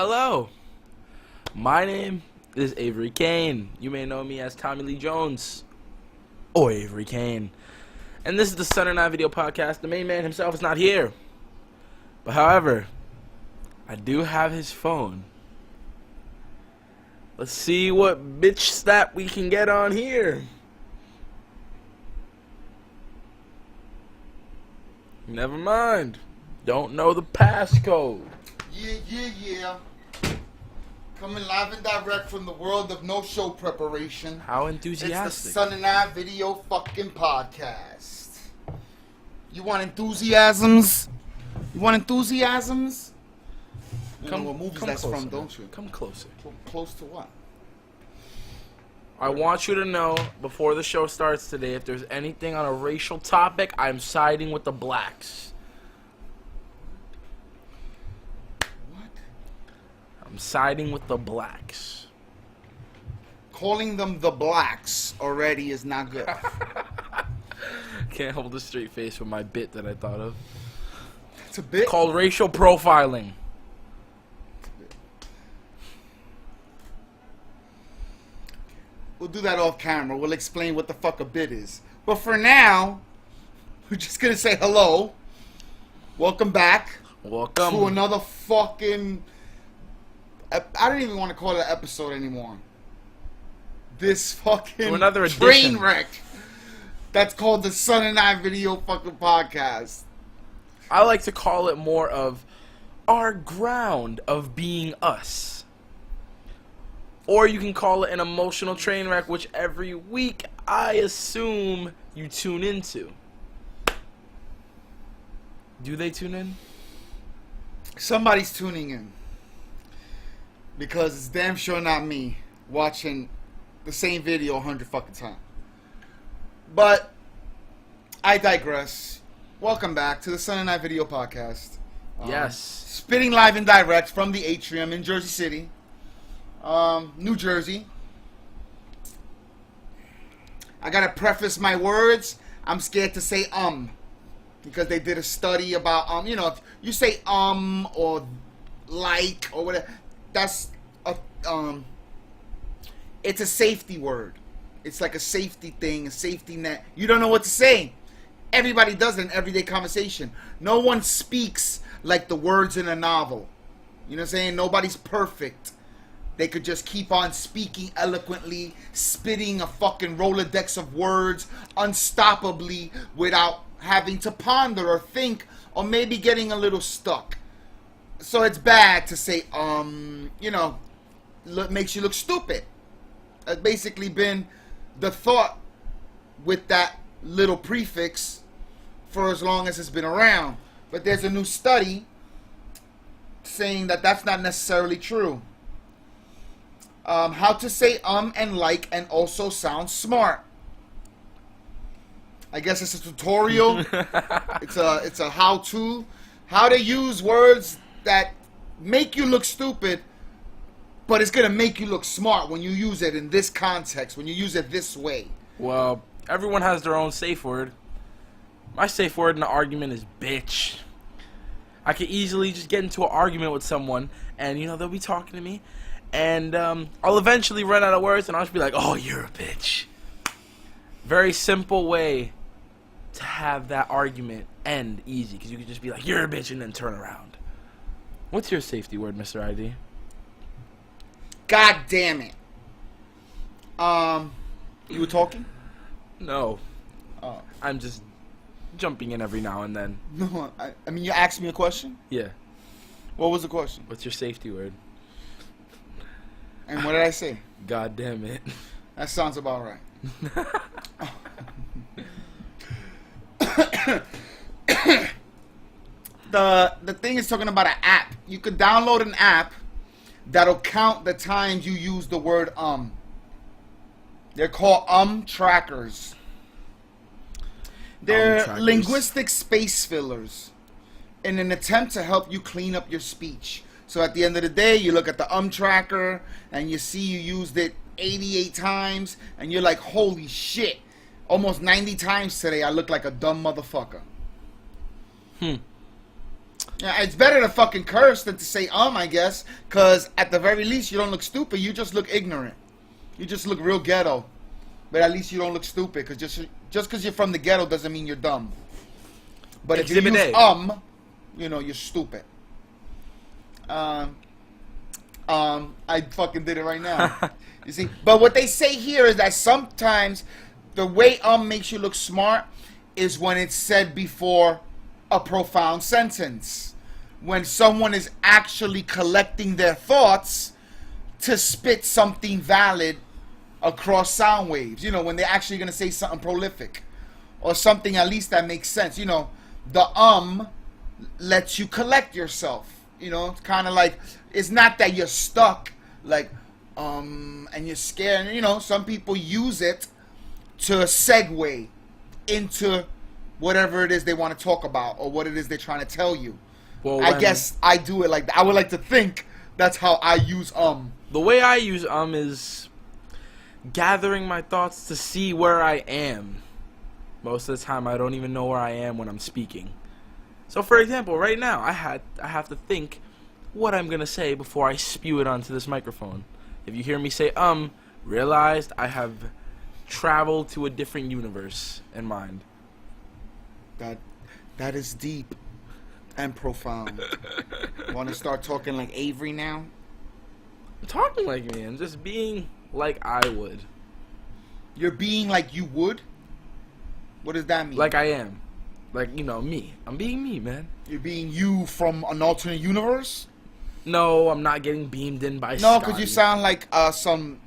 Hello, my name is Avirey Kane. You may know me as Tommy Lee Jones or Avirey Kane. And this is the Sun and I video podcast. The main man himself is not here. But however, I do have his phone. Let's see what bitch stat we can get on here. Never mind. Don't know the passcode. Yeah. Coming live and direct from the world of no show preparation. How enthusiastic. It's the Sun and I video fucking podcast. You want enthusiasms? You know what movies that's closer, from, don't you? Come closer. Close to what? I want you to know before the show starts today, if there's anything on a racial topic, I'm siding with the blacks. What? I'm siding with the blacks. Calling them the blacks already is not good. Can't hold a straight face with my bit that I thought of. It's a bit Called racial profiling. We'll do that off camera. We'll explain what the fuck a bit is. But for now, we're just gonna say hello. Welcome back. Welcome to another fucking... I don't even want to call it an episode anymore. This fucking to another train edition. wreck that's called the Sun and I video fucking podcast. I like to call it more of our ground of being us. Or you can call it an emotional train wreck, which every week I assume you tune into. Do they tune in? Somebody's tuning in. Because it's damn sure not me watching the same video 100 fucking times. But I digress. Welcome back to the Sun and I video podcast. Yes. Spitting live and direct from the Atrium in Jersey City. New Jersey. I gotta preface my words. I'm scared to say because they did a study about if you say or like or whatever, that's a it's a safety word. It's like a safety thing, a safety net. You don't know what to say. Everybody does it in everyday conversation. No one speaks like the words in a novel. You know what I'm saying? Nobody's perfect. They could just keep on speaking eloquently, spitting a fucking Rolodex of words unstoppably without having to ponder or think or maybe getting a little stuck. So it's bad to say, makes you look stupid. That's basically been the thought with that little prefix for as long as it's been around. But there's a new study saying that that's not necessarily true. How to say and like and also sound smart. I guess it's a tutorial. It's a how-to. How to use words that make you look stupid, but it's going to make you look smart when you use it in this context, when you use it this way. Well, everyone has their own safe word. My safe word in an argument is bitch. I could easily just get into an argument with someone, and they'll be talking to me, and I'll eventually run out of words, and I'll just be like, oh, you're a bitch. Very simple way to have that argument end easy, because you could just be like, you're a bitch, and then turn around. What's your safety word, Mr. ID? God damn it. You were talking? No. Oh. I'm just jumping in every now and then. No, I mean, you asked me a question? Yeah. What was the question? What's your safety word? And what did I say? God damn it. That sounds about right. The thing is talking about an app. You could download an app that'll count the times you use the word They're called trackers. They're trackers. linguistic space fillers in an attempt to help you clean up your speech. So at the end of the day, you look at the tracker and you see you used it 88 times and you're like, holy shit. Almost 90 times today I look like a dumb motherfucker. Yeah, it's better to fucking curse than to say I guess, because at the very least you don't look stupid, you just look ignorant. You just look real ghetto. But at least you don't look stupid, because just because you're from the ghetto doesn't mean you're dumb. But if you Exhibit use A. you're stupid. I fucking did it right now. You see? But what they say here is that sometimes the way makes you look smart is when it's said before a profound sentence. When someone is actually collecting their thoughts to spit something valid across sound waves. When they're actually going to say something prolific. Or something at least that makes sense. The lets you collect yourself. It's kind of like, it's not that you're stuck, like, and you're scared. Some people use it to segue into whatever it is they want to talk about or what it is they're trying to tell you. Well, I guess I do it like that. I would like to think that's how I use The way I use is gathering my thoughts to see where I am. Most of the time I don't even know where I am when I'm speaking. So for example, right now I have to think what I'm going to say before I spew it onto this microphone. If you hear me say realized I have traveled to a different universe in mind. That is deep and profound. Want to start talking like Avirey now? I'm talking like me. I'm just being like I would. You're being like you would? What does that mean? Like I am. Like, me. I'm being me, man. You're being you from an alternate universe? No, I'm not getting beamed in by No, because you sound like some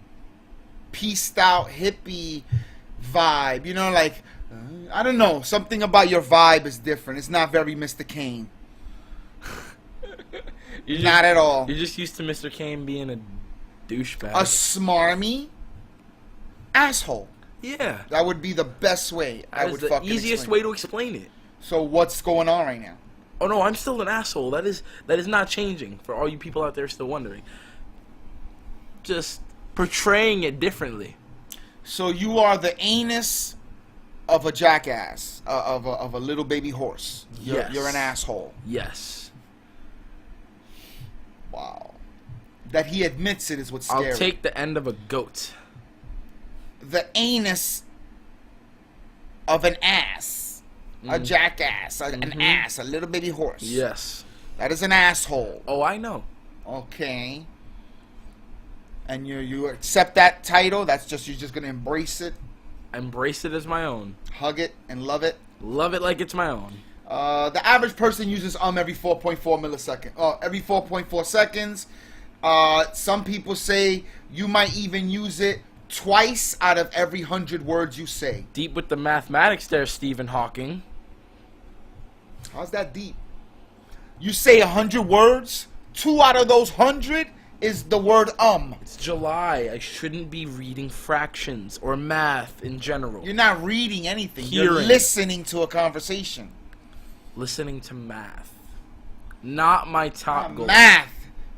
pieced out hippie vibe. Like, I don't know. Something about your vibe is different. It's not very Mr. Kane. Not at all. You're just used to Mr. Kane being a douchebag. A smarmy asshole. Yeah. That would be the best way I would fucking That is the easiest way to explain it. So what's going on right now? Oh no, I'm still an asshole. That is not changing for all you people out there still wondering. Just portraying it differently. So you are the anus of a jackass, of a little baby horse. You're an asshole. Yes. Wow. That he admits it is what's scary. I'll take the end of a goat. The anus of an ass. A jackass. An ass. A little baby horse. Yes. That is an asshole. Oh, I know. Okay. And you accept that title? You're just gonna embrace it? Embrace it as my own. Hug it and love it? Love it like it's my own. The average person uses every 4.4 milliseconds. Every 4.4 seconds. Some people say you might even use it twice out of every 100 words you say. Deep with the mathematics there, Stephen Hawking. How's that deep? You say 100 words, 2 out of those 100 is the word It's July. I shouldn't be reading fractions or math in general. You're not reading anything. Hearing. You're listening to a conversation. Listening to math. Not my top goal. Math.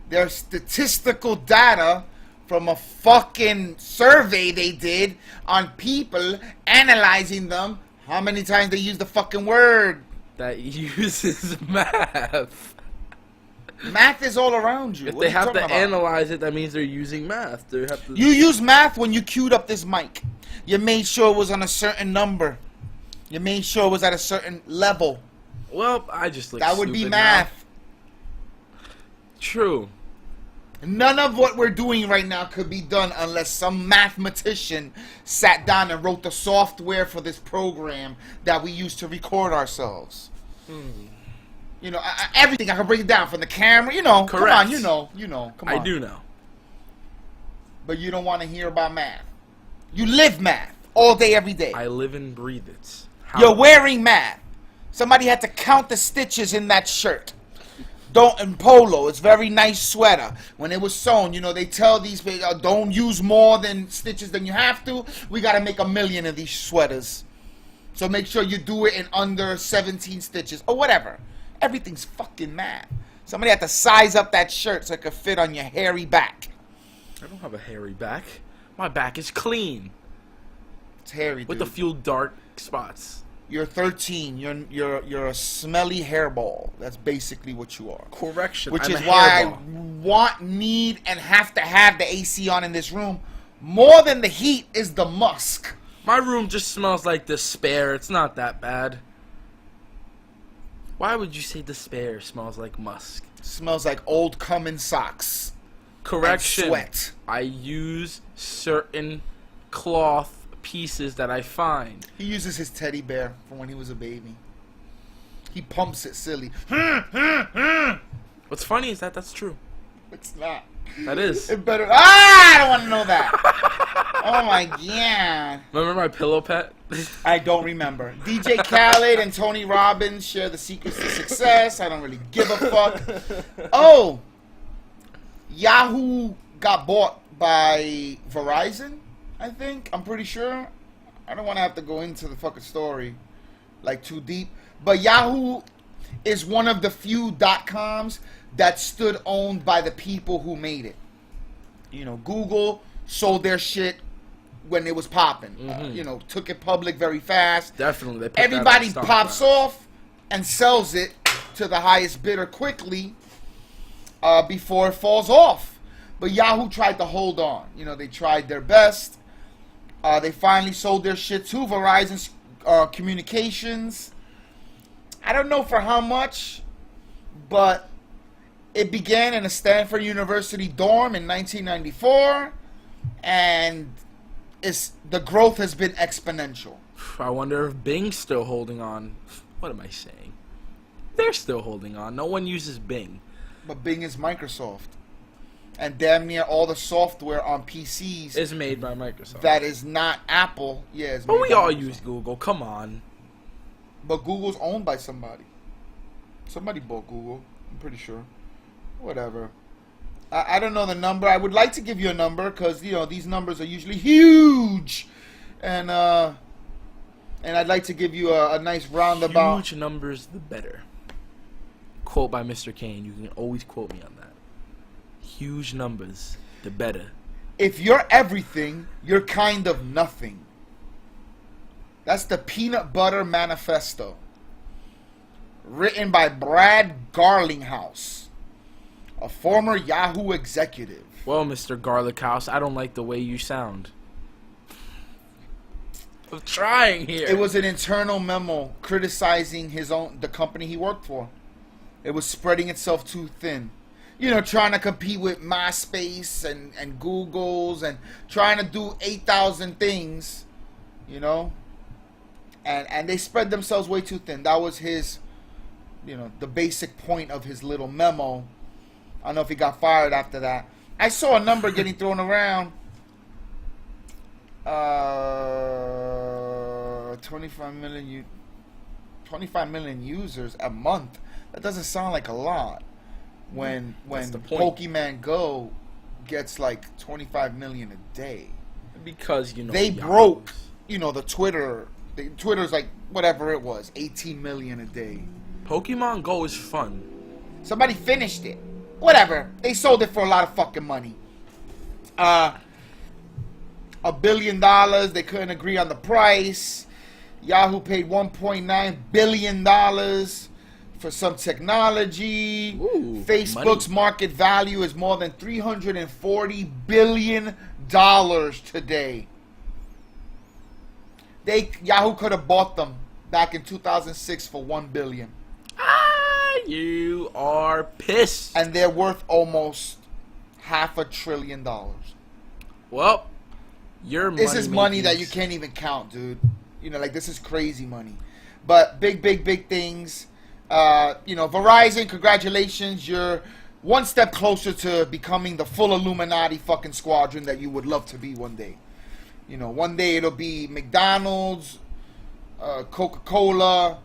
There's statistical data from a fucking survey they did on people, analyzing them, how many times they use the fucking word. That uses math. Math is all around you. If What they are you have talking to about? analyze it, that means they're using math. They have to. You use math when you queued up this mic. You made sure it was on a certain number. You made sure it was at a certain level. Well, I just look That would be stupid math. now. True. None of what we're doing right now could be done unless some mathematician sat down and wrote the software for this program that we use to record ourselves. Everything. I can break it down from the camera. Correct. Come on, come on. I do know. But you don't want to hear about math. You live math all day, every day. I live and breathe it. You're wearing math. Somebody had to count the stitches in that shirt. In polo, it's very nice sweater. When it was sewn, they tell these people, don't use more than stitches than you have to. We got to make 1 million of these sweaters. So make sure you do it in under 17 stitches or whatever. Everything's fucking math. Somebody had to size up that shirt so it could fit on your hairy back. I don't have a hairy back. My back is clean. It's hairy, dude. With a few dark spots. You're 13. You're a smelly hairball. That's basically what you are. Correction. Which I'm is a why hairball. I need, and have to have the AC on in this room. More than the heat is the musk. My room just smells like despair. It's not that bad. Why would you say despair smells like musk? Smells like old cum socks. Correction. And sweat. I use certain cloth pieces that I find. He uses his teddy bear from when he was a baby. He pumps it silly. What's funny is that that's true. It's not. That is. It better. I don't want to know that. Oh my god. Remember my pillow pet? I don't remember. DJ Khaled and Tony Robbins share the secrets to success. I don't really give a fuck. Oh, Yahoo got bought by Verizon, I think. I'm pretty sure. I don't want to have to go into the fucking story like too deep. But Yahoo is one of the few .coms that stood owned by the people who made it. You know, Google sold their shit when it was popping. You know, took it public very fast. Definitely. They put Everybody that on pops stock off and sells it to the highest bidder quickly before it falls off. But Yahoo tried to hold on. You know, they tried their best. They finally sold their shit to Verizon Communications. I don't know for how much, but it began in a Stanford University dorm in 1994, and the growth has been exponential. I wonder if Bing's still holding on. What am I saying? They're still holding on. No one uses Bing. But Bing is Microsoft. And damn near all the software on PCs Is made by Microsoft. that is not Apple. Yeah, it's But made we by all Microsoft. use Google. Come on. But Google's owned by somebody. Somebody bought Google. I'm pretty sure. Whatever. I don't know the number. I would like to give you a number because, you know, these numbers are usually huge. And I'd like to give you a nice roundabout. Huge numbers, the better. Quote by Mr. Kane. You can always quote me on that. Huge numbers, the better. If you're everything, you're kind of nothing. That's the Peanut Butter Manifesto. Written by Brad Garlinghouse, a former Yahoo executive. Well, Mr. Garlic House, I don't like the way you sound. I'm trying here. It was an internal memo criticizing the company he worked for. It was spreading itself too thin. You know, trying to compete with MySpace and Google's and trying to do 8,000 things, you know. And they spread themselves way too thin. That was his, you know, the basic point of his little memo. I don't know if he got fired after that. I saw a number getting thrown around. 25 million users a month. That doesn't sound like a lot. When Pokemon Go gets like 25 million a day. Because, you know, they broke, you know, the Twitter. Twitter's like whatever it was, 18 million a day. Pokemon Go is fun. Somebody finished it. Whatever. They sold it for a lot of fucking money. $1 billion. They couldn't agree on the price. Yahoo paid $1.9 billion for some technology. Ooh, Facebook's money. market value is more than $340 billion today. Yahoo could have bought them back in 2006 for $1 billion. You are pissed. And they're worth almost $500 billion. Well, your money. This is money that you can't even count, dude. You know, like, this is crazy money. But big things. You know, Verizon, congratulations. You're one step closer to becoming the full Illuminati fucking squadron that you would love to be one day. You know, one day it'll be McDonald's, Coca-Cola,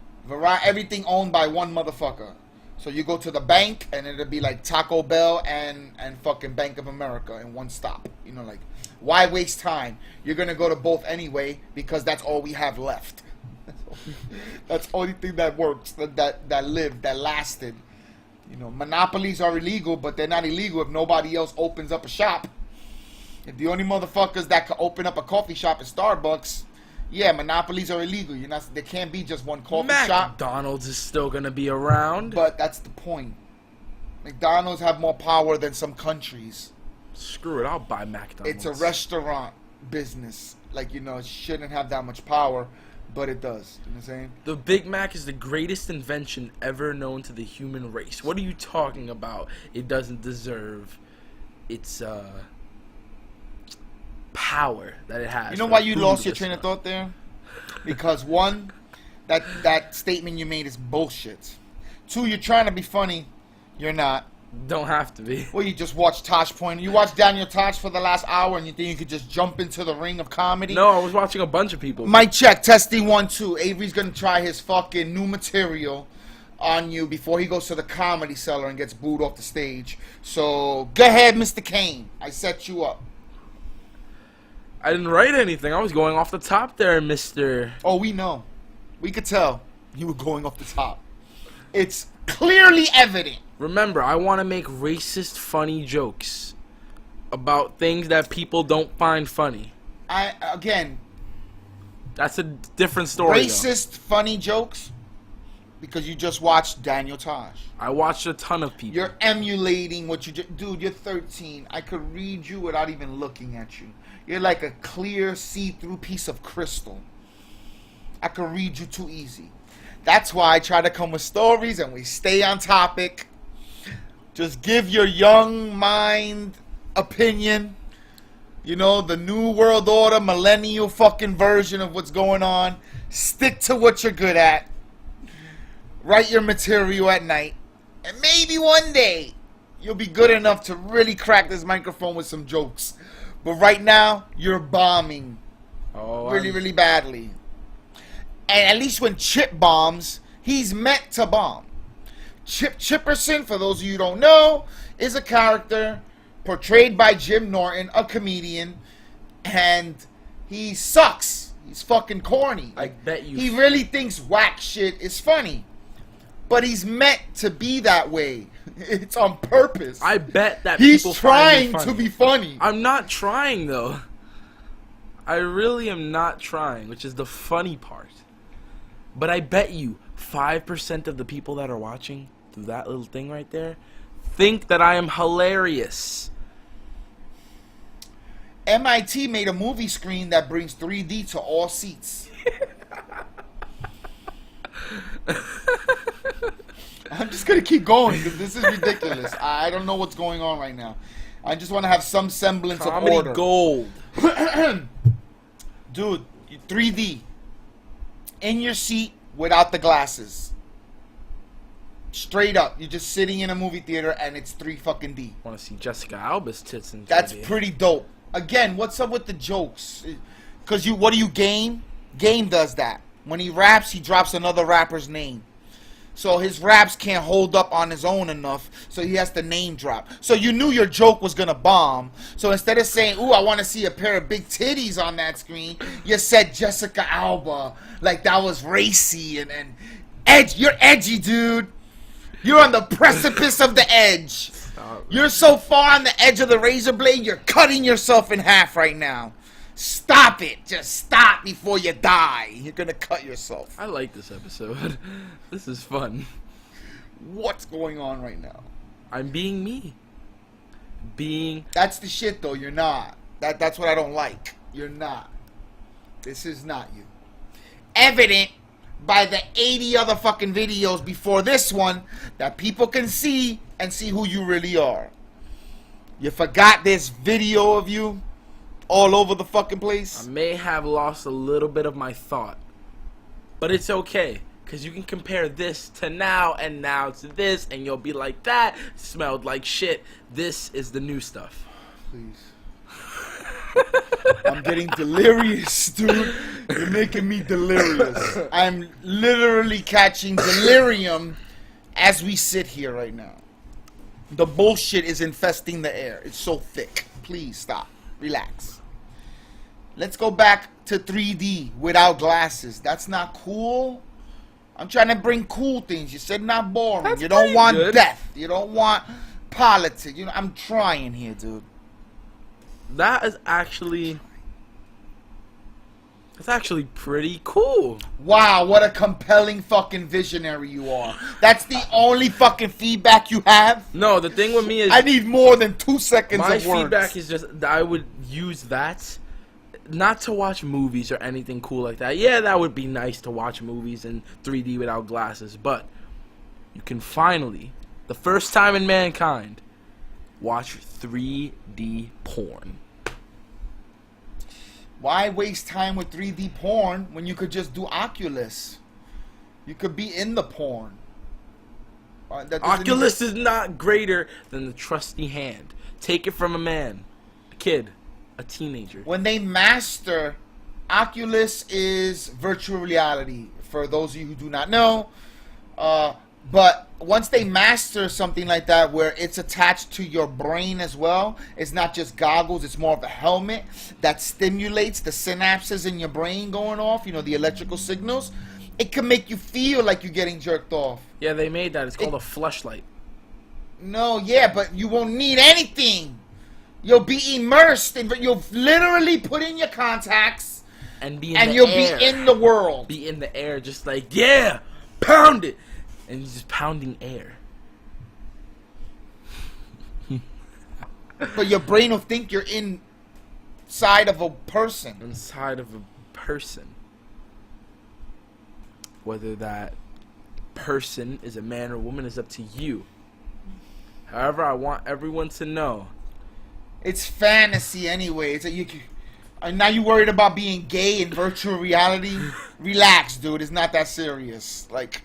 everything owned by one motherfucker. So you go to the bank and it'll be like Taco Bell and fucking Bank of America in one stop. You know, like, why waste time? You're going to go to both anyway because that's all we have left. That's the only thing that works, that lived, that lasted. You know, monopolies are illegal, but they're not illegal if nobody else opens up a shop. If the only motherfuckers that could open up a coffee shop is Starbucks, Yeah, monopolies are illegal. You're not. There can't be just one coffee shop. McDonald's is still gonna be around. But that's the point. McDonald's have more power than some countries. Screw it, I'll buy McDonald's. It's a restaurant business. Like, you know, it shouldn't have that much power, but it does. You know what I'm saying? The Big Mac is the greatest invention ever known to the human race. What are you talking about? It doesn't deserve its power that it has. You know why you lost your train of thought there? Because one, that statement you made is bullshit. Two, you're trying to be funny. You're not. Don't have to be. Well, you just watch Tosh Point. You watch Daniel Tosh for the last hour and you think you could just jump into the ring of comedy? No, I was watching a bunch of people. Mic check, testing 1, 2. Avery's gonna try his fucking new material on you before he goes to the Comedy Cellar and gets booed off the stage. So, go ahead, Mr. Kane. I set you up. I didn't write anything. I was going off the top there, Mr. Oh, we know. We could tell you were going off the top. It's clearly evident. Remember, I want to make racist, funny jokes about things that people don't find funny. That's a different story. Racist, funny jokes because you just watched Daniel Tosh. I watched a ton of people. You're emulating what you just... Dude, you're 13. I could read you without even looking at you. You're like a clear, see-through piece of crystal. I could read you too easy. That's why I try to come with stories and we stay on topic. Just give your young mind opinion. You know, the new world order, millennial fucking version of what's going on. Stick to what you're good at. Write your material at night. And maybe one day you'll be good enough to really crack this microphone with some jokes. But right now, you're bombing. Really badly. And at least when Chip bombs, he's meant to bomb. Chip Chipperson, for those of you who don't know, is a character portrayed by Jim Norton, a comedian, and he sucks. He's fucking corny. I bet you. He really thinks whack shit is funny. But he's meant to be that way. It's on purpose. I bet that he's people trying find me funny. to be funny. I'm not trying, though. I really am not trying, which is the funny part. But I bet you 5% of the people that are watching through that little thing right there think that I am hilarious. MIT made a movie screen that brings 3D to all seats. I'm just going to keep going because this is ridiculous. I don't know what's going on right now. I just want to have some semblance Comedy of order. gold. Dude, 3D. In your seat without the glasses. Straight up. You're just sitting in a movie theater and it's 3 fucking D. Want to see Jessica Alba's tits in 3D. That's pretty dope. Again, what's up with the jokes? Because what do you Game? Game does that. When he raps, he drops another rapper's name. So his raps can't hold up on his own enough, so he has to name drop. So you knew your joke was going to bomb. So instead of saying, ooh, I want to see a pair of big titties on that screen, you said Jessica Alba. Like that was racy and edge. You're edgy, dude. You're on the precipice of the edge. You're so far on the edge of the razor blade, you're cutting yourself in half right now. Stop it. Just stop before you die. You're going to cut yourself. I like this episode. This is fun. What's going on right now? I'm being me. That's the shit, though. You're not. That's what I don't like. You're not. This is not you. Evident by the 80 other fucking videos before this one that people can see and see who you really are. You forgot this video of you all over the fucking place? I may have lost a little bit of my thought, but it's okay, because you can compare this to now and now to this, and you'll be like, that smelled like shit. This is the new stuff. Please. I'm getting delirious, dude. You're making me delirious. I'm literally catching delirium as we sit here right now. The bullshit is infesting the air. It's so thick. Please stop. Relax. Let's go back to 3D without glasses. That's not cool. I'm trying to bring cool things. You said not boring. That's you don't want good. death. You don't want politics. You know, I'm trying here, dude. That is actually... That's actually pretty cool. Wow, what a compelling fucking visionary you are. That's the only fucking feedback you have? No, the thing with me is I need more than 2 seconds my of words. feedback is just that I would use that not to watch movies or anything cool like that. Yeah, that would be nice to watch movies in 3D without glasses, but you can finally, the first time in mankind, watch 3D porn. Why waste time with 3D porn when you could just do Oculus? You could be in the porn. Oculus is not greater than the trusty hand. Take it from a man, a kid, a teenager. When they master, Oculus is virtual reality. For those of you who do not know, but once they master something like that where it's attached to your brain as well, it's not just goggles, it's more of a helmet that stimulates the synapses in your brain going off, you know, the electrical signals. It can make you feel like you're getting jerked off. Yeah, they made that. It's called a fleshlight. No, yeah, but you won't need anything. You'll be immersed, you'll literally put in your contacts And be in and the you'll air. be in the world. Be in the air, just like, yeah, pound it. And you're just pounding air. But your brain will think you're inside of a person. Inside of a person. Whether that person is a man or woman is up to you. However, I want everyone to know. It's fantasy anyway. It's now you worried about being gay in virtual reality? Relax, dude. It's not that serious. Like,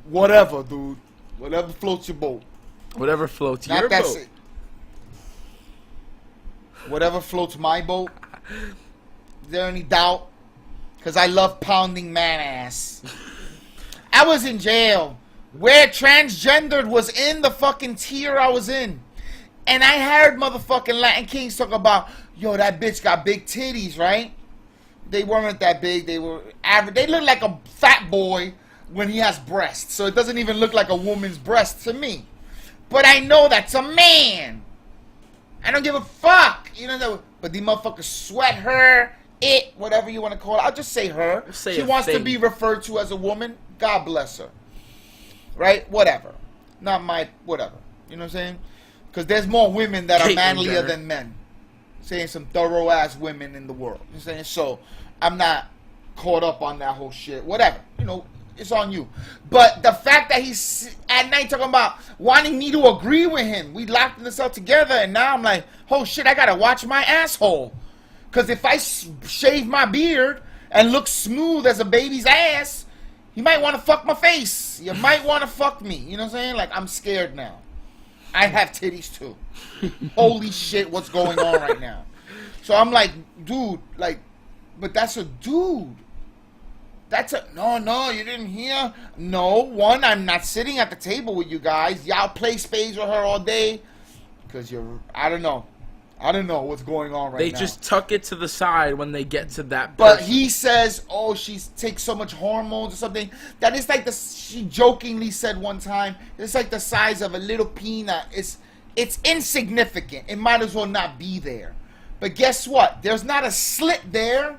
whatever, dude. Whatever floats your boat. Whatever floats Not your that boat. Whatever floats my boat. Is there any doubt? Because I love pounding man ass. I was in jail where transgendered was in the fucking tier I was in. And I heard motherfucking Latin Kings talk about, yo, that bitch got big titties, right? They weren't that big. They were average. They look like a fat boy when he has breasts. So it doesn't even look like a woman's breast to me. But I know that's a man. I don't give a fuck. You know, but these motherfuckers sweat her, it, whatever you want to call it. I'll just say her. Say she a wants to thing. be referred to as a woman. God bless her. Right? Whatever. Not my, whatever. You know what I'm saying? Because there's more women that are Caitlyn manlier Jenner. than men. Saying some thorough ass women in the world. You know what I'm saying? So I'm not caught up on that whole shit. Whatever. You know, it's on you. But the fact that he's at night talking about wanting me to agree with him. We locked this up together and now I'm like, oh shit, I gotta watch my asshole. Because if I shave my beard and look smooth as a baby's ass, you might want to fuck my face. You might want to fuck me. You know what I'm saying? Like, I'm scared now. I have titties too. Holy shit, what's going on right now? So I'm like, dude, like, but that's a dude. That's a, no, you didn't hear? No, one, I'm not sitting at the table with you guys. Y'all play spades with her all day. Because I don't know what's going on right now. They just tuck it to the side when they get to that But person. he says, oh, she takes so much hormones or something. That is like she jokingly said one time, it's like the size of a little peanut. It's insignificant. It might as well not be there. But guess what? There's not a slit there.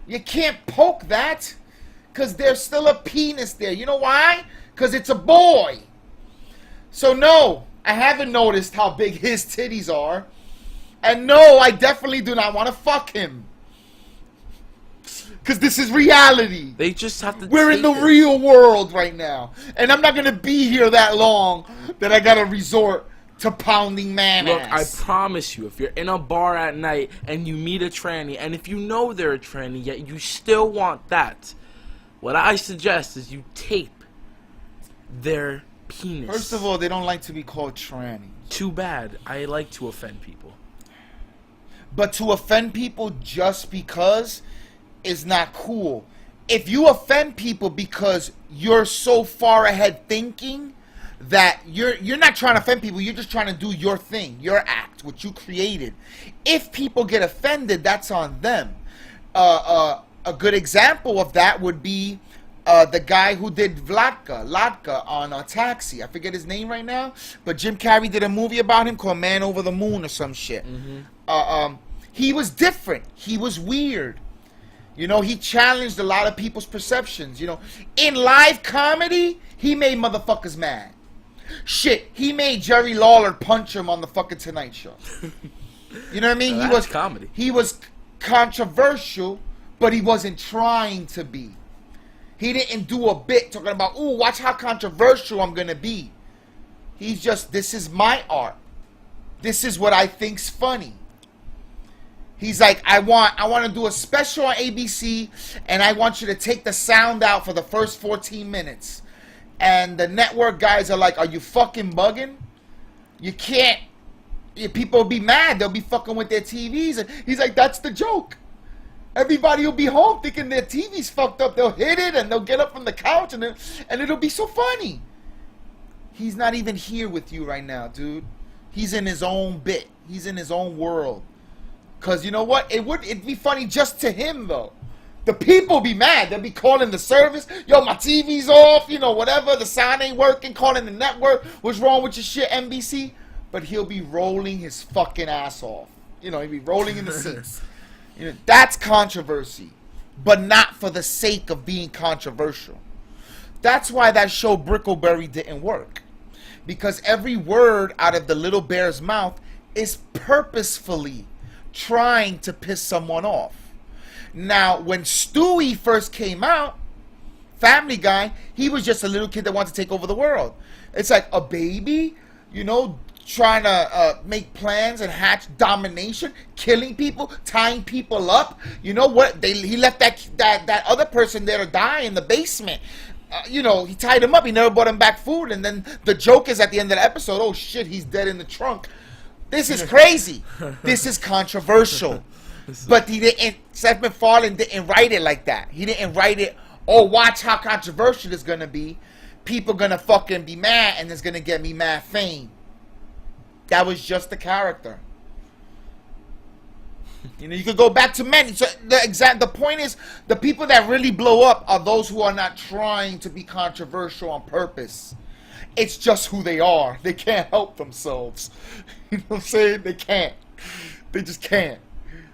You can't poke that. Because there's still a penis there. You know why? Because it's a boy. So no, I haven't noticed how big his titties are. And no, I definitely do not want to fuck him. Because this is reality. They just have to We're in the take it. real world right now. And I'm not going to be here that long that I got to resort to pounding man Look, I ass. promise you, if you're in a bar at night and you meet a tranny, and if you know they're a tranny, yet you still want that, what I suggest is you tape their penis. First of all, they don't like to be called trannies. Too bad. I like to offend people. But to offend people just because is not cool. If you offend people because you're so far ahead thinking that you're not trying to offend people, you're just trying to do your thing, your act, what you created. If people get offended, that's on them. A good example of that would be the guy who did Latka on Taxi. I forget his name right now, but Jim Carrey did a movie about him called Man Over the Moon or some shit. He was different. He was weird. You know, he challenged a lot of people's perceptions. You know, in live comedy, he made motherfuckers mad. Shit, he made Jerry Lawler punch him on the fucking Tonight Show. You know what I mean? He was comedy. He was controversial, but he wasn't trying to be. He didn't do a bit talking about, ooh, watch how controversial I'm gonna be. He's just, this is my art. This is what I think's funny. He's like, I want to do a special on ABC, and I want you to take the sound out for the first 14 minutes. And the network guys are like, are you fucking bugging? You can't. People will be mad. They'll be fucking with their TVs. And he's like, that's the joke. Everybody will be home thinking their TV's fucked up. They'll hit it, and they'll get up from the couch, and it'll be so funny. He's not even here with you right now, dude. He's in his own bit. He's in his own world. Because you know what? It'd be funny just to him, though. The people be mad. They'll be calling the service. Yo, my TV's off. You know, whatever. The sound ain't working. Calling the network. What's wrong with your shit, NBC? But he'll be rolling his fucking ass off. You know, he'll be rolling in the seats. You know, that's controversy. But not for the sake of being controversial. That's why that show Brickleberry didn't work. Because every word out of the little bear's mouth is purposefully trying to piss someone off. Now, when Stewie first came out, Family Guy, he was just a little kid that wanted to take over the world. It's like a baby, you know, trying to make plans and hatch domination, killing people, tying people up. You know what? He left that other person there to die in the basement. You know, he tied him up. He never brought him back food. And then the joke is at the end of the episode, oh shit, he's dead in the trunk. This is crazy. This is controversial. But he didn't, Seth MacFarlane didn't write it like that. He didn't write it, oh, watch how controversial it's going to be. People going to fucking be mad, and it's going to get me mad fame. That was just the character. You know, you could go back to many. So the point is, the people that really blow up are those who are not trying to be controversial on purpose. It's just who they are. They can't help themselves. You know what I'm saying? They can't. They just can't.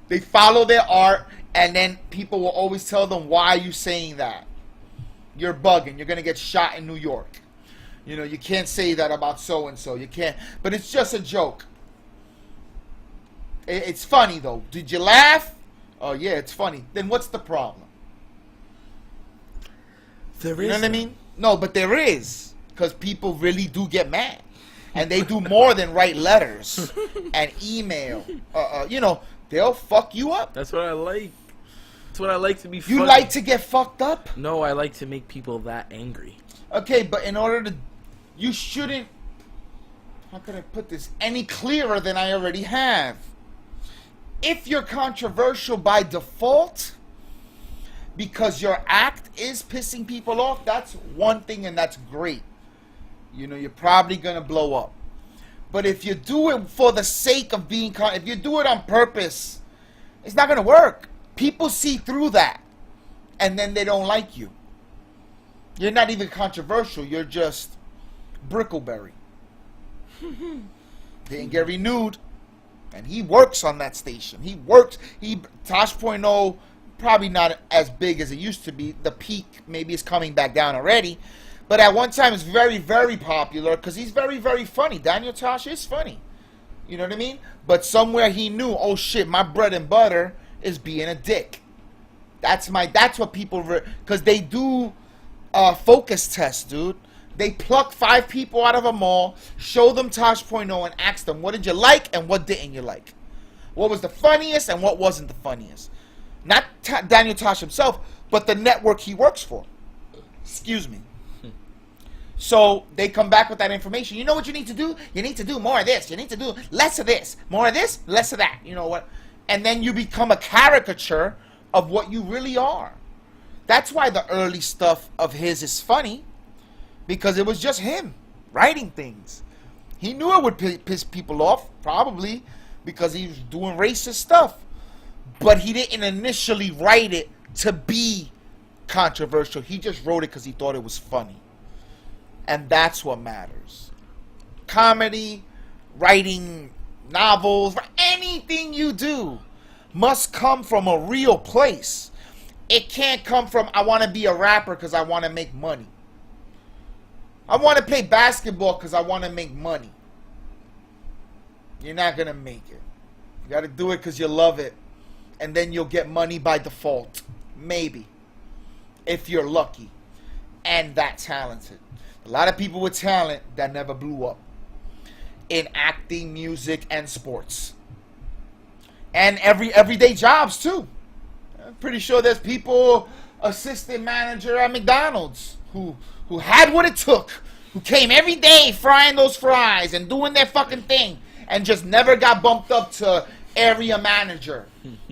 They follow their art, and then people will always tell them, why are you saying that? You're bugging. You're going to get shot in New York. You know, you can't say that about so-and-so. You can't. But it's just a joke. It's funny, though. Did you laugh? Oh, yeah, it's funny. Then what's the problem? There is. You know what I mean? No, but there is. Because people really do get mad. And they do more than write letters and email. You know, they'll fuck you up. That's what I like. That's what I like to be funny. You like to get fucked up? No, I like to make people that angry. Okay, but in order to... You shouldn't... How can I put this any clearer than I already have? If you're controversial by default, because your act is pissing people off, that's one thing, and that's great. You know, you're probably going to blow up. But if you do it for the sake of being... if you do it on purpose, it's not going to work. People see through that, and then they don't like you. You're not even controversial. You're just Brickleberry. Didn't get renewed. And he works on that station. He works. Tosh.0, probably not as big as it used to be. The peak maybe is coming back down already. But at one time, it's very, very popular because he's very, very funny. Daniel Tosh is funny. You know what I mean? But somewhere he knew, oh shit, my bread and butter is being a dick. That's what people... Because they do focus tests, dude. They pluck 5 people out of a mall, show them Tosh.0, and ask them, what did you like and what didn't you like? What was the funniest and what wasn't the funniest? Not Daniel Tosh himself, but the network he works for. Excuse me. So they come back with that information. You know what you need to do? You need to do more of this. You need to do less of this. More of this, less of that. You know what? And then you become a caricature of what you really are. That's why the early stuff of his is funny. Because it was just him writing things. He knew it would piss people off, probably, because he was doing racist stuff. But he didn't initially write it to be controversial. He just wrote it because he thought it was funny. And that's what matters. Comedy, writing novels, anything you do must come from a real place. It can't come from, I want to be a rapper because I want to make money. I want to play basketball because I want to make money. You're not going to make it. You got to do it because you love it. And then you'll get money by default. Maybe. If you're lucky. And that talented. A lot of people with talent that never blew up. In acting, music, and sports. And everyday jobs, too. I'm pretty sure there's people, assistant manager at McDonald's, who had what it took, who came every day frying those fries and doing their fucking thing, and just never got bumped up to area manager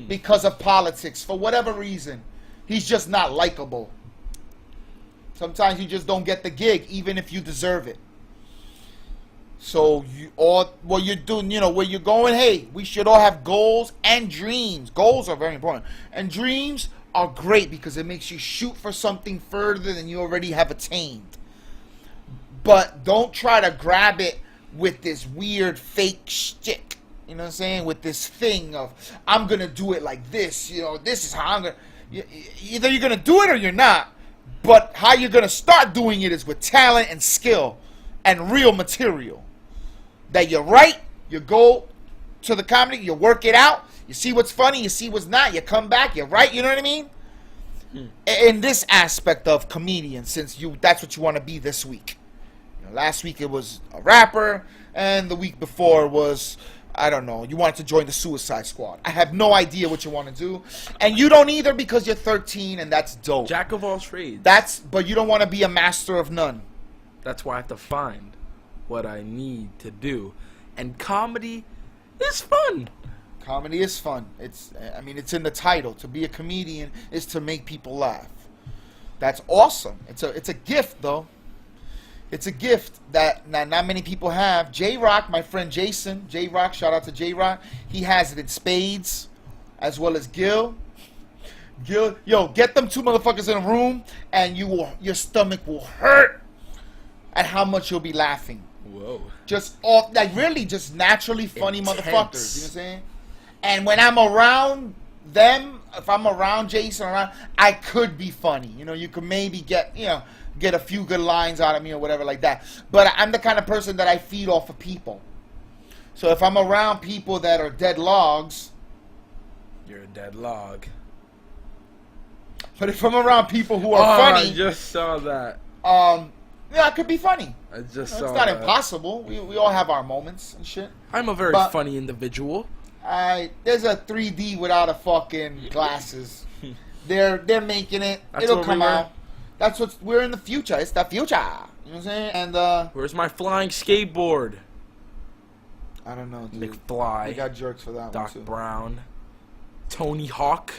because of politics, for whatever reason. He's just not likable. Sometimes you just don't get the gig, even if you deserve it. So what you're doing, where you're going, hey, we should all have goals and dreams. Goals are very important. And dreams are great because it makes you shoot for something further than you already have attained. But don't try to grab it with this weird fake shtick. You know what I'm saying? With this thing of, I'm going to do it like this. This is how I'm going to... Either you're going to do it or you're not. But how you're going to start doing it is with talent and skill and real material. That you write, you go to the comedy, you work it out, you see what's funny, you see what's not, you come back, you write, you know what I mean? In this aspect of comedian, since that's what you want to be this week. Last week it was a rapper, and the week before was, I don't know, you wanted to join the Suicide Squad. I have no idea what you want to do, and you don't either because you're 13, and that's dope. Jack of all trades. But you don't want to be a master of none. That's why I have to find what I need to do. And comedy is fun. Comedy is fun. It's in the title. To be a comedian is to make people laugh. That's awesome. It's a gift, though. It's a gift that not many people have. J-Rock, my friend Jason, J-Rock, shout out to J-Rock. He has it in spades, as well as Gil. Yo, get them two motherfuckers in a room, and your stomach will hurt at how much you'll be laughing. Whoa. Just naturally funny Intense. Motherfuckers. You know what I'm saying? And when I'm around them, if I'm around Jason, I could be funny. You could maybe get a few good lines out of me or whatever like that. But I'm the kind of person that I feed off of people. So if I'm around people that are dead logs, you're a dead log. But if I'm around people who are funny, I just saw that. I could be funny. I just It's saw not that. impossible. We all have our moments and shit. I'm a very funny individual. There's a 3D without a fucking glasses. They're making it. That's It'll what come we were. out. We're in the future. It's the future. You know what I'm saying? And Where's my flying skateboard? I don't know, dude. McFly. We got jerks for that Doc one too. Brown. Tony Hawk.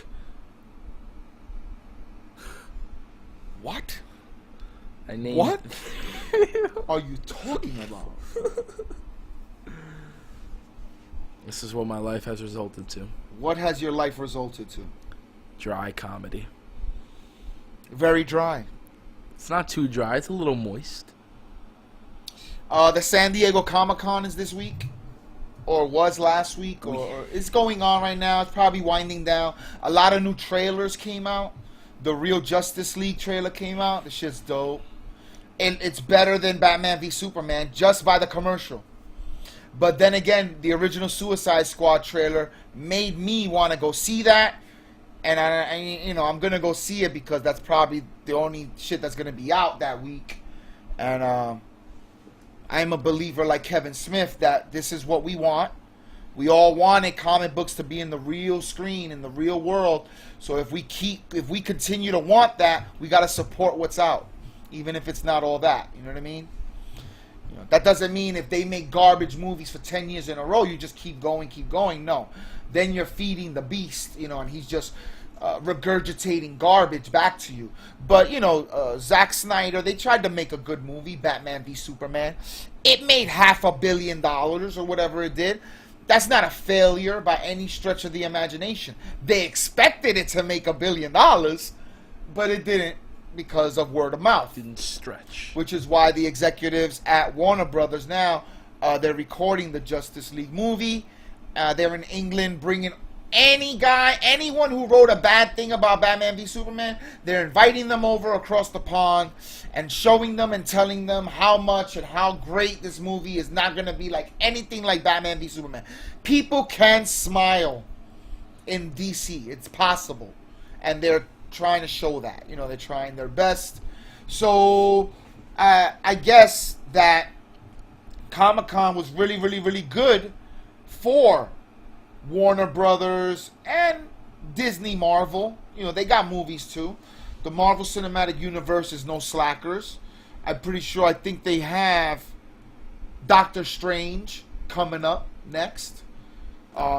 What? I named What are you talking about? This is what my life has resulted to. What has your life resulted to? Dry comedy. Very dry. It's not too dry. It's a little moist. The San Diego Comic-Con is this week. Or was last week. Or it's going on right now. It's probably winding down. A lot of new trailers came out. The Real Justice League trailer came out. The shit's dope. And it's better than Batman v Superman just by the commercial. But then again, the original Suicide Squad trailer made me want to go see that. And I'm going to go see it because that's probably the only shit that's going to be out that week. And I'm a believer like Kevin Smith that this is what we want. We all wanted comic books to be in the real screen, in the real world. So if we continue to want that, we got to support what's out, even if it's not all that. You know what I mean? That doesn't mean if they make garbage movies for 10 years in a row, you just keep going. No. Then you're feeding the beast, and he's just regurgitating garbage back to you. But, Zack Snyder, they tried to make a good movie, Batman v Superman. It made $500 million or whatever it did. That's not a failure by any stretch of the imagination. They expected it to make $1 billion, but it didn't because of word of mouth. Didn't stretch. Which is why the executives at Warner Brothers now, they're recording the Justice League movie. They're in England bringing anyone who wrote a bad thing about Batman v Superman, they're inviting them over across the pond and showing them and telling them how much and how great this movie is not going to be like anything like Batman v Superman. People can smile in DC. It's possible. And they're trying to show that. You know, they're trying their best. So, I guess that Comic-Con was really, really, really good for Warner Brothers and Disney Marvel. You know, they got movies too. The Marvel Cinematic Universe is no slackers. I'm pretty sure, I think they have Doctor Strange coming up next.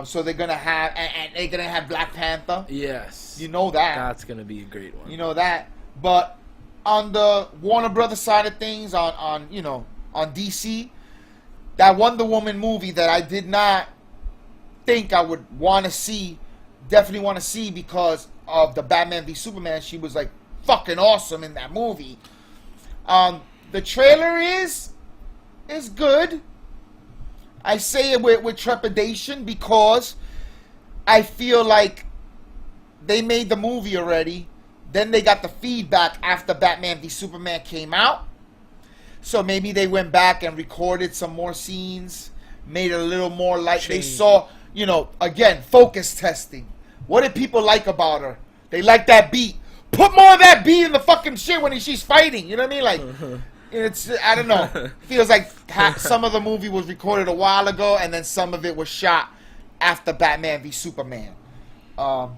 So they're gonna have, and they're gonna have Black Panther. Yes. You know that. That's gonna be a great one. You know that. But on the Warner Brothers side of things, on DC, that Wonder Woman movie that I did not think I would want to see, definitely want to see because of the Batman v Superman. She was like fucking awesome in that movie. The trailer is good. I say it with trepidation because I feel like they made the movie already. Then they got the feedback after Batman v Superman came out. So maybe they went back and recorded some more scenes, made it a little more like they saw, you know, again, focus testing. What did people like about her? They like that beat. Put more of that beat in the fucking shit when she's fighting. You know what I mean? Like, it's, I don't know. Feels like some of the movie was recorded a while ago and then some of it was shot after Batman v Superman. But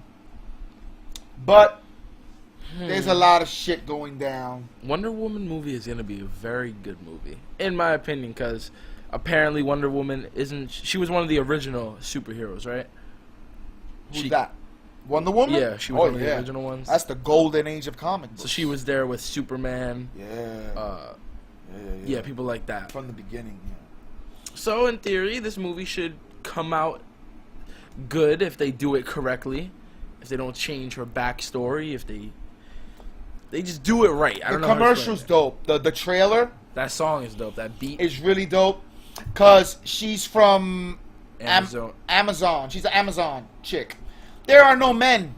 there's a lot of shit going down. Wonder Woman movie is going to be a very good movie, in my opinion, because apparently Wonder Woman she was one of the original superheroes, right? Who's that? Wonder Woman? Yeah, she was one of the original ones. That's the golden age of comic books. So she was there with Superman. Yeah. Yeah, people like that. From the beginning, yeah. So, in theory, this movie should come out good if they do it correctly. If they don't change her backstory. If they just do it right. I don't know. The commercial's dope. The trailer. That song is dope. That beat is really dope. Because she's from Amazon. She's an Amazon chick. There are no men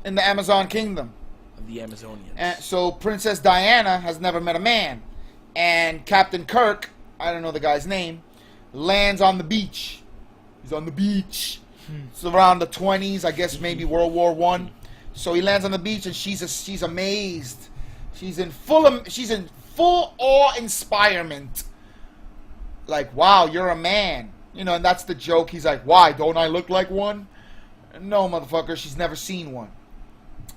in the Amazon kingdom. The Amazonians. And so Princess Diana has never met a man. And Captain Kirk, I don't know the guy's name, lands on the beach. He's on the beach. It's around the 20s, I guess maybe World War I. So he lands on the beach and she's amazed. She's in full awe-inspirement. Like, wow, you're a man. You know, and that's the joke. He's like, why? Don't I look like one? No, motherfucker. She's never seen one.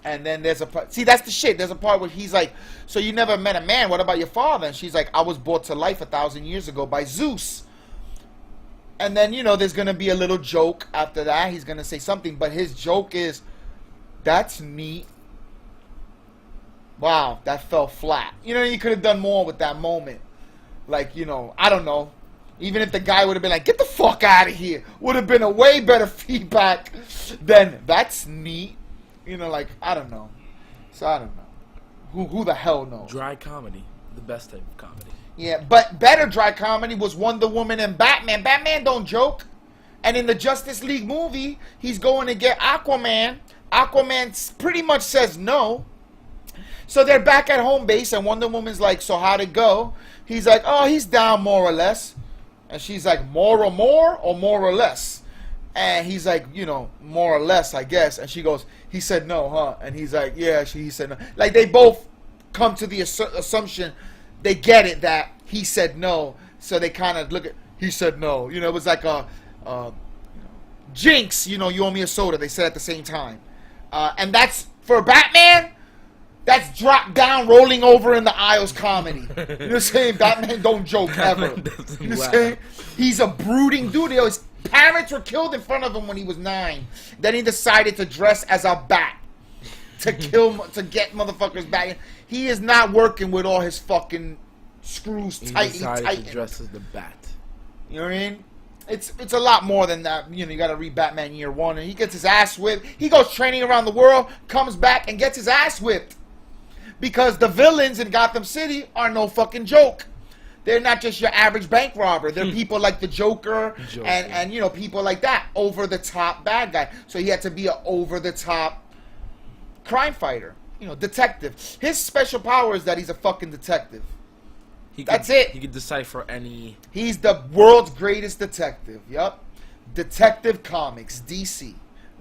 And then there's a part. See, that's the shit. There's a part where he's like, so you never met a man. What about your father? And she's like, I was brought to life 1,000 years ago by Zeus. And then, you know, there's going to be a little joke after that. He's going to say something. But his joke is, that's neat. Wow, that fell flat. You know, you could have done more with that moment. Like, you know, I don't know. Even if the guy would have been like, get the fuck out of here. Would have been a way better feedback than, that's neat. You know, like, I don't know. So, I don't know. Who the hell knows? Dry comedy. The best type of comedy. Yeah, but better dry comedy was Wonder Woman and Batman. Batman don't joke. And in the Justice League movie, he's going to get Aquaman. Aquaman pretty much says no. So they're back at home base, and Wonder Woman's like, so how'd it go? He's like, oh, he's down more or less. And she's like, more or more or less? And he's like, you know, more or less, I guess. And she goes, he said no, huh? And he's like, yeah, he said no. Like, they both come to the assumption, they get it that he said no. So they kind of look at, he said no. You know, it was like a Jinx, you know, you owe me a soda. They said at the same time. And that's, for Batman, that's drop down, rolling over in the aisles comedy. You know what I'm saying? Batman don't joke ever. You know what I'm saying? He's a brooding dude. His parents were killed in front of him when he was 9. Then he decided to dress as a bat to get motherfuckers back. He is not working with all his fucking screws tightly tightened. He decided to dress as the bat. You know what I mean? It's a lot more than that. You know, you got to read Batman Year One, and he gets his ass whipped. He goes training around the world, comes back, and gets his ass whipped. Because the villains in Gotham City are no fucking joke. They're not just your average bank robber. They're people like the Joker, and you know, people like that. Over the top bad guy. So he had to be an over the top crime fighter. You know, detective. His special power is that he's a fucking detective. That's it. He could decipher any. He's the world's greatest detective. Yup. Detective Comics, DC,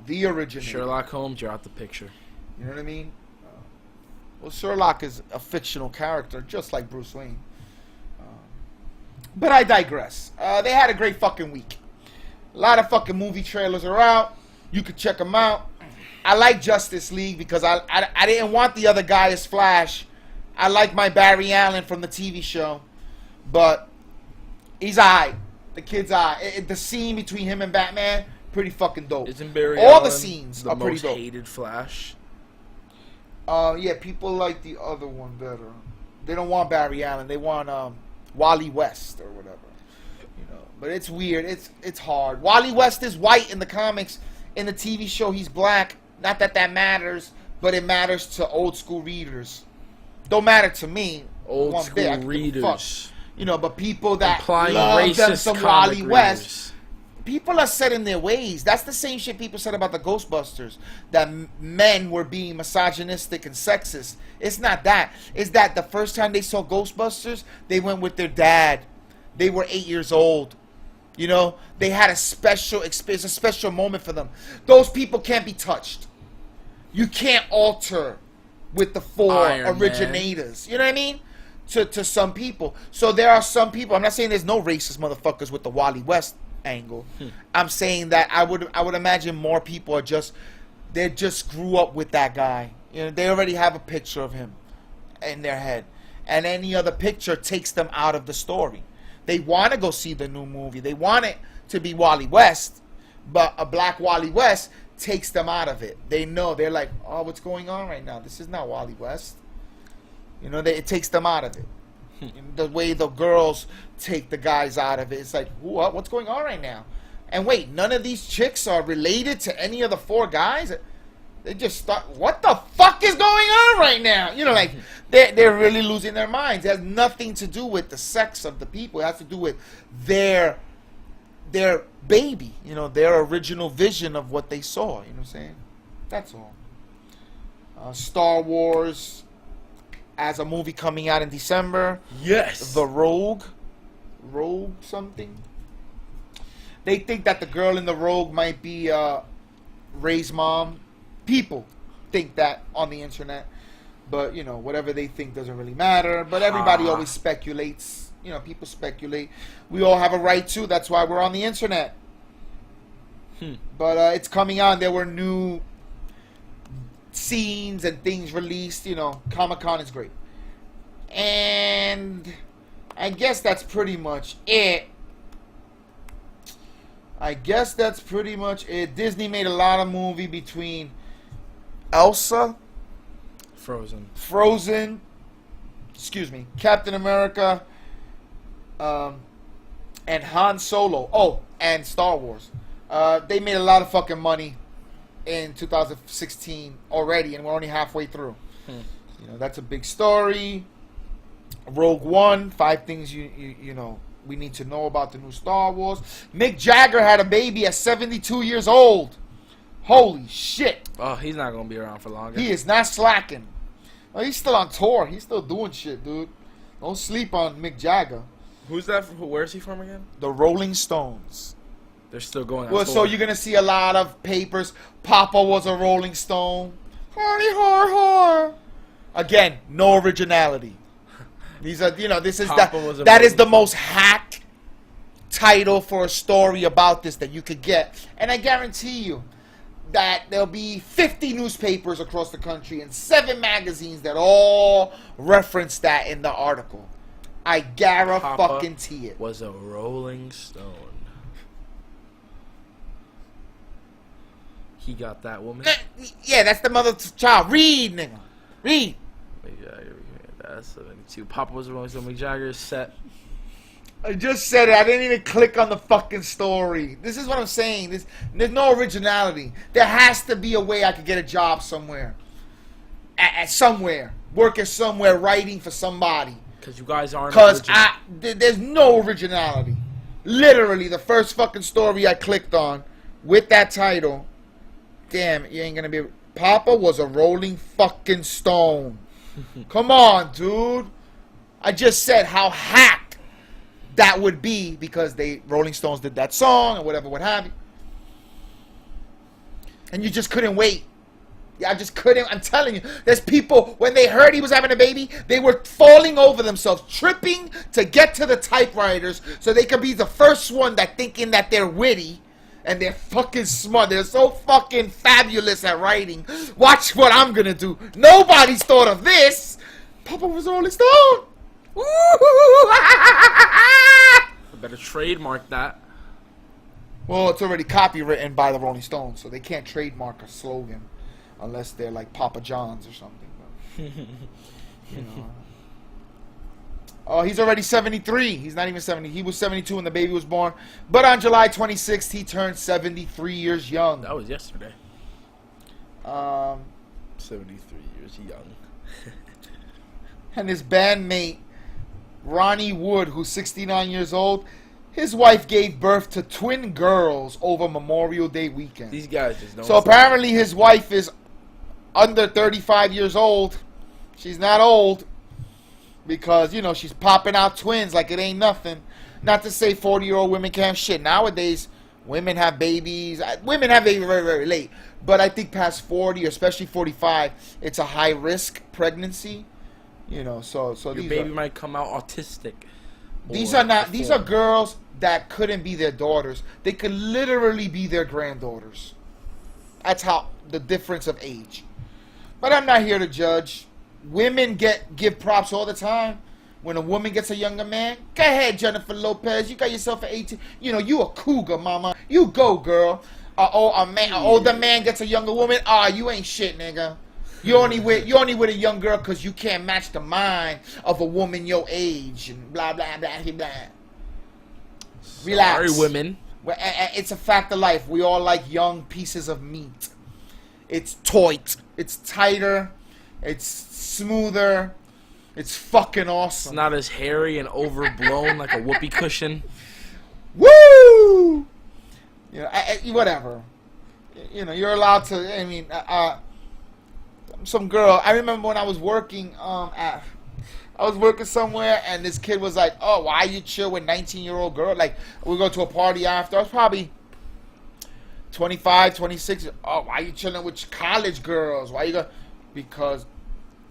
the originator. Sherlock Holmes, you're out the picture. You know what I mean? Well, Sherlock is a fictional character, just like Bruce Wayne. But I digress. They had a great fucking week. A lot of fucking movie trailers are out. You could check them out. I like Justice League because I didn't want the other guy as Flash. I like my Barry Allen from the TV show. But he's alright. The kid's alright. The scene between him and Batman, pretty fucking dope. Isn't Barry All Allen the scenes are pretty dope. The most hated Flash? Yeah, people like the other one better. They don't want Barry Allen. They want Wally West or whatever. You know, but it's weird. It's hard. Wally West is white in the comics. In the TV show, he's black. Not that that matters, but it matters to old school readers. Don't matter to me. Old school readers. You know, but people that implying love racist them some Wally readers. West. People are set in their ways. That's the same shit people said about the Ghostbusters. That men were being misogynistic and sexist. It's not that. It's that the first time they saw Ghostbusters, they went with their dad. They were 8 years old. You know, they had a special experience, a special moment for them. Those people can't be touched. You can't alter with the four Iron originators. Man. You know what I mean? To some people. So there are some people. I'm not saying there's no racist motherfuckers with the Wally West angle. I'm saying that I would imagine more people are just grew up with that guy. You know, they already have a picture of him in their head, and any other picture takes them out of the story. They want to go see the new movie. They want it to be Wally West, but a black Wally West takes them out of it. They know, they're like, oh, what's going on right now? This is not Wally West. You know, it takes them out of it. The way the girls take the guys out of it, it's like, what's going on right now? And wait, none of these chicks are related to any of the four guys? They just start, what the fuck is going on right now? You know, like, they're really losing their minds. It has nothing to do with the sex of the people. It has to do with their baby, you know, their original vision of what they saw. You know what I'm saying? That's all. Star Wars as a movie coming out in December. Yes. The Rogue something. They think that the girl in the Rogue might be Rey's mom. People think that on the internet, but you know, whatever they think doesn't really matter. But everybody always speculates. You know, people speculate. We all have a right to. That's why we're on the internet. But it's coming on. There were new scenes and things released. You know, Comic-Con is great. And I guess that's pretty much it. Disney made a lot of movie between Elsa, Frozen, Captain America, and Han Solo. Oh, and Star Wars. They made a lot of fucking money in 2016 already, and we're only halfway through. You know, that's a big story. Rogue One, 5 things you know we need to know about the new Star Wars. Mick Jagger had a baby at 72 years old. Holy shit. Oh, he's not going to be around for longer. He is not slacking. Oh, he's still on tour. He's still doing shit, dude. Don't sleep on Mick Jagger. Who's that? Where's he from again? The Rolling Stones. They're still going on Well, tour. so you're going to see a lot of papers. Papa was a Rolling Stone. Hardy har har. Again, no originality. These are, you know, this is that is the most hacked title for a story about this that you could get. And I guarantee you that there'll be 50 newspapers across the country and 7 magazines that all reference that in the article. I guarantee it. Was a Rolling Stone. He got that woman. Yeah, that's the mother's child. Read, nigga. Read. Mick Jagger. That's 72. Papa was a Rolling Stone. Mick Jagger is set. I just said it. I didn't even click on the fucking story. This is what I'm saying. There's no originality. There has to be a way I could get a job somewhere. Somewhere. Working somewhere, writing for somebody. Because you guys aren't Because original. there's no originality. Literally, the first fucking story I clicked on with that title, damn, you ain't gonna be. Papa was a Rolling fucking Stone. Come on, dude. I just said how hacked that would be because Rolling Stones did that song and whatever, what have you. And you just couldn't wait. I just couldn't. I'm telling you, there's people, when they heard he was having a baby, they were falling over themselves, tripping to get to the typewriters so they could be the first one that thinking that they're witty and they're fucking smart. They're so fucking fabulous at writing. Watch what I'm going to do. Nobody's thought of this. Papa was Rolling Stone. I better trademark that. Well, it's already copywritten by the Rolling Stones, so they can't trademark a slogan. Unless they're like Papa John's or something. But, you know. Oh, he's already 73. He's not even 70. He was 72 when the baby was born. But on July 26th, he turned 73 years young. That was yesterday. 73 years young. And his bandmate, Ronnie Wood, who's 69 years old, his wife gave birth to twin girls over Memorial Day weekend. These guys just don't. So apparently his wife is under 35 years old. She's not old because, you know, she's popping out twins like it ain't nothing. Not to say 40-year-old women can't have shit. Nowadays, women have babies. Women have babies very, very late. But I think past 40, especially 45, it's a high-risk pregnancy. You know, so your these baby might come out autistic. These are girls that couldn't be their daughters. They could literally be their granddaughters. That's how the difference of age. But I'm not here to judge. Women give props all the time. When a woman gets a younger man, go ahead, Jennifer Lopez. You got yourself an 18. You know, you a cougar, mama. You go, girl. An older man gets a younger woman. You ain't shit, nigga. You only with a young girl because you can't match the mind of a woman your age and blah blah blah blah. Relax. Sorry, women. It's a fact of life. We all like young pieces of meat. It's taut. It's tighter. It's smoother. It's fucking awesome. It's not as hairy and overblown like a whoopee cushion. Woo! You know, whatever. You know, you're allowed to. I mean, some girl. I remember when I was working I was working somewhere, and this kid was like, "Oh, why you chill with 19-year-old girl?" Like, we go to a party after. I was probably 25, 26. Oh, why you chilling with college girls? Why you go? Because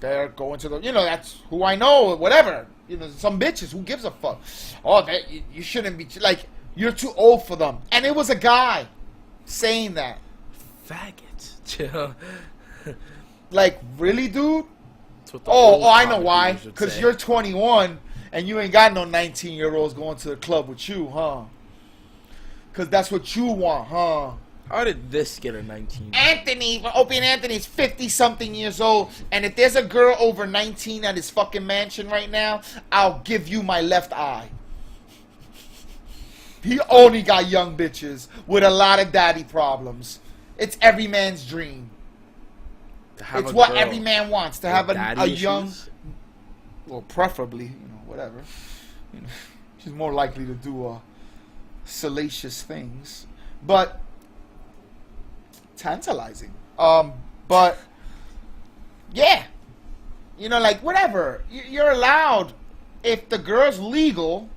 they're going to the. You know, that's who I know. Whatever. You know, some bitches. Who gives a fuck? Oh, you shouldn't be like. You're too old for them. And it was a guy saying that. Faggots. Chill. Like, really, dude? Oh, I know why. Because you're 21 and you ain't got no 19-year-olds going to the club with you, huh? Because that's what you want, huh? How did this get a 19? Opie and Anthony's 50-something years old. And if there's a girl over 19 at his fucking mansion right now, I'll give you my left eye. He only got young bitches with a lot of daddy problems. It's every man's dream. It's what every man wants, to have a young, well, preferably, you know, whatever. You know, she's more likely to do salacious things, but tantalizing. But yeah, you know, like whatever. You're allowed if the girl's legal,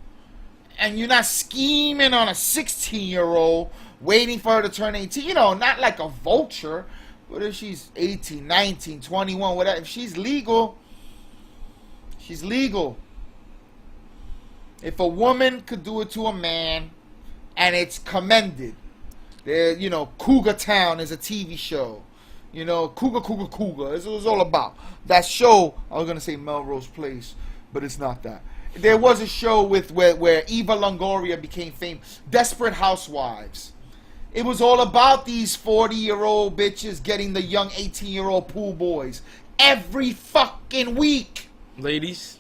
and you're not scheming on a 16-year-old waiting for her to turn 18. You know, not like a vulture. What if she's 18, 19, 21, whatever? If she's legal, she's legal. If a woman could do it to a man, and it's commended. There, you know, Cougar Town is a TV show. You know, Cougar. It's what it's all about. That show, I was going to say Melrose Place, but it's not that. There was a show where Eva Longoria became famous. Desperate Housewives. It was all about these 40-year-old bitches getting the young 18-year-old pool boys every fucking week. Ladies,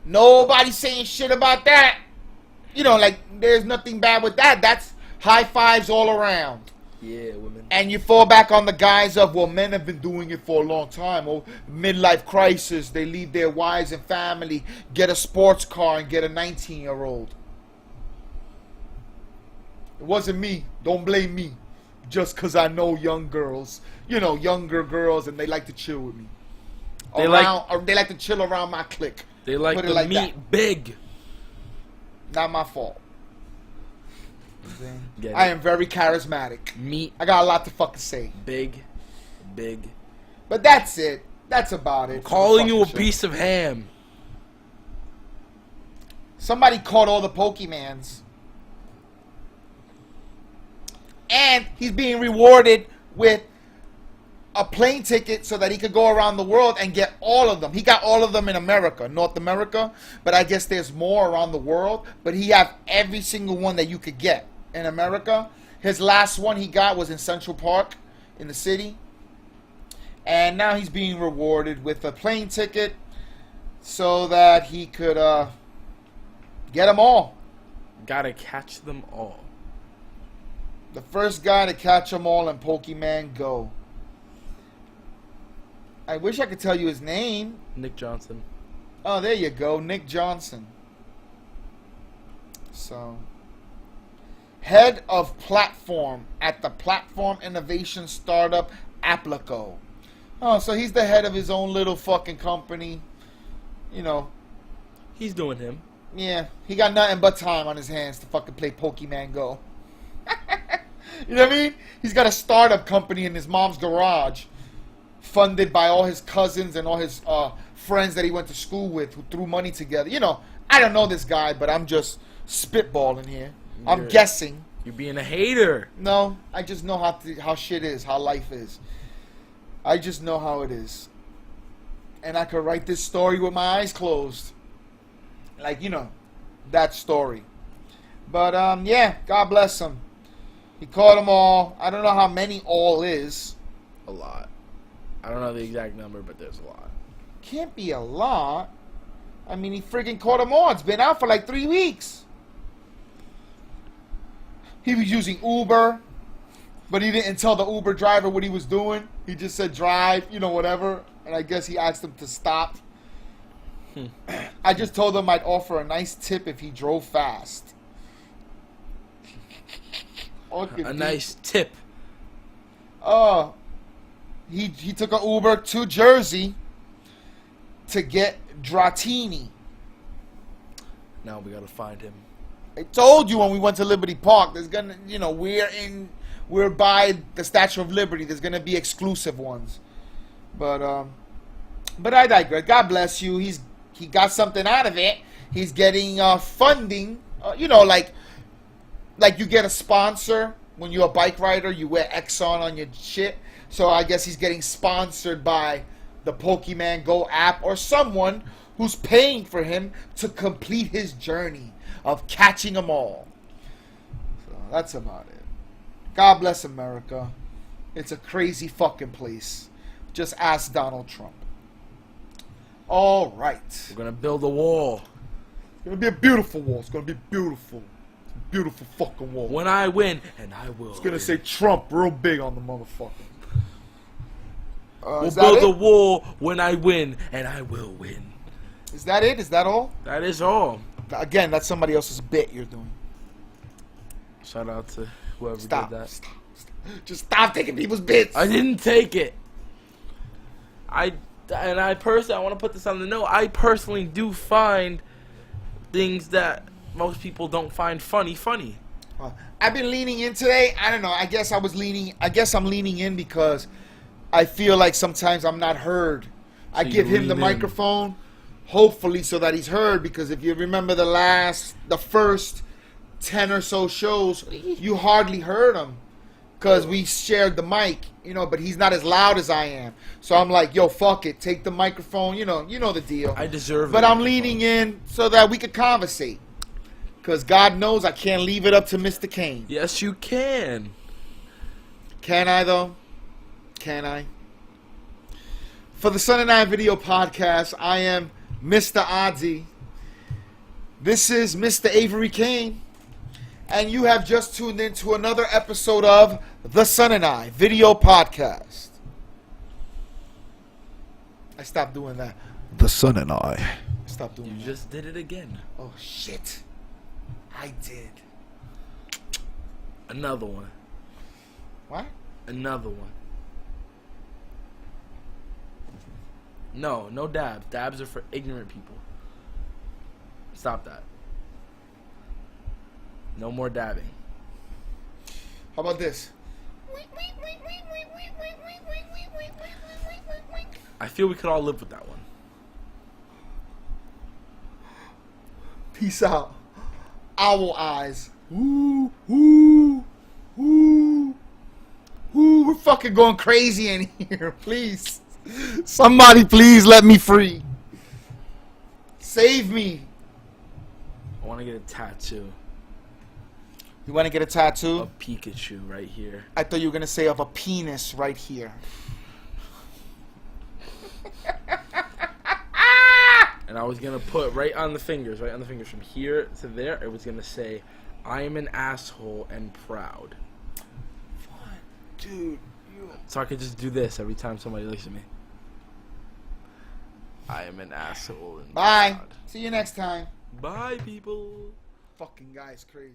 nobody's saying shit about that. You know, like, there's nothing bad with that. That's high fives all around. Yeah, women. And you fall back on the guise of, well, men have been doing it for a long time. Or midlife crisis, they leave their wives and family, get a sports car, and get a 19-year-old. It wasn't me. Don't blame me. Just because I know young girls. You know, younger girls, and they like to chill with me. They like to chill around my clique. They like the meat that. Big. Not my fault. I am very charismatic. Meat. I got a lot to fucking say. Big. But that's it. That's about it. I'm calling you a piece of ham. Somebody caught all the Pokemans. And he's being rewarded with a plane ticket so that he could go around the world and get all of them. He got all of them in America, North America, but I guess there's more around the world. But he have every single one that you could get in America. His last one he got was in Central Park in the city. And now he's being rewarded with a plane ticket so that he could get them all. Gotta catch them all. The first guy to catch them all in Pokemon Go. I wish I could tell you his name. Nick Johnson. Oh, there you go. Nick Johnson. So, head of platform at the platform innovation startup Applico. Oh, so he's the head of his own little fucking company. You know. He's doing him. Yeah, he got nothing but time on his hands to fucking play Pokemon Go. You know what I mean? He's got a startup company in his mom's garage, funded by all his cousins and all his friends that he went to school with who threw money together. You know, I don't know this guy, but I'm just spitballing here. I'm guessing. You're being a hater. No, I just know how shit is, how life is. I just know how it is. And I could write this story with my eyes closed. Like, you know, that story. But, yeah, God bless him. He caught them all. I don't know how many all is. A lot. I don't know the exact number, but there's a lot. Can't be a lot. I mean, he freaking caught them all. It's been out for like 3 weeks. He was using Uber, but he didn't tell the Uber driver what he was doing. He just said drive, you know, whatever. And I guess he asked him to stop. I just told him I'd offer a nice tip if he drove fast. A nice tip. He took an Uber to Jersey to get Dratini. Now we gotta find him. I told you when we went to Liberty Park, there's gonna, you know, we're by the Statue of Liberty. There's gonna be exclusive ones, but I digress. God bless you. He got something out of it. He's getting funding. You know, like you get a sponsor when you're a bike rider. You wear Exxon on your shit. So I guess he's getting sponsored by the Pokemon Go app or someone who's paying for him to complete his journey of catching them all. So that's about it. God bless America. It's a crazy fucking place. Just ask Donald Trump. All right. We're gonna build a wall. It's gonna be a beautiful wall. It's gonna be beautiful. It's a beautiful fucking wall. When I win, and I will. It's gonna say Trump real big on the motherfucker. We'll build a wall when I win, and I will win. Is that it? Is that all? That is all. Again, that's somebody else's bit you're doing. Shout out to whoever did that. Stop. Just stop taking people's bits. I didn't take it. I personally, I want to put this on the note. I personally do find things that most people don't find funny. I've been leaning in today. I don't know. I guess I'm leaning in because I feel like sometimes I'm not heard. So I give him the microphone, hopefully, so that he's heard. Because if you remember the first 10 or so shows, you hardly heard him because we shared the mic, you know. But he's not as loud as I am, so I'm like, yo, fuck it, take the microphone. You know the deal. I deserve it. But I'm leaning in so that we could conversate. Because God knows I can't leave it up to Mr. Kane. Yes, you can. Can I, though? Can I? For the Son and I Video Podcast, I am Mr. Ozzy. This is Mr. Avirey Kane. And you have just tuned into another episode of The Son and I Video Podcast. I stopped doing that. The Son and I. Stop doing that. You just did it again. Oh, shit. I did. Another one. What? Another one. No dabs. Dabs are for ignorant people. Stop that. No more dabbing. How about this? I feel we could all live with that one. Peace out. Owl eyes. Ooh, ooh, ooh, ooh. We're fucking going crazy in here. Please. Somebody please let me free. Save me. I want to get a tattoo. You want to get a tattoo? A Pikachu right here. I thought you were going to say of a penis right here. And I was going to put right on the fingers from here to there. It was going to say, I am an asshole and proud. What? Dude. So I could just do this every time somebody looks at me. I am an asshole and Bye. proud. See you next time. Bye, people. Fucking guy's crazy.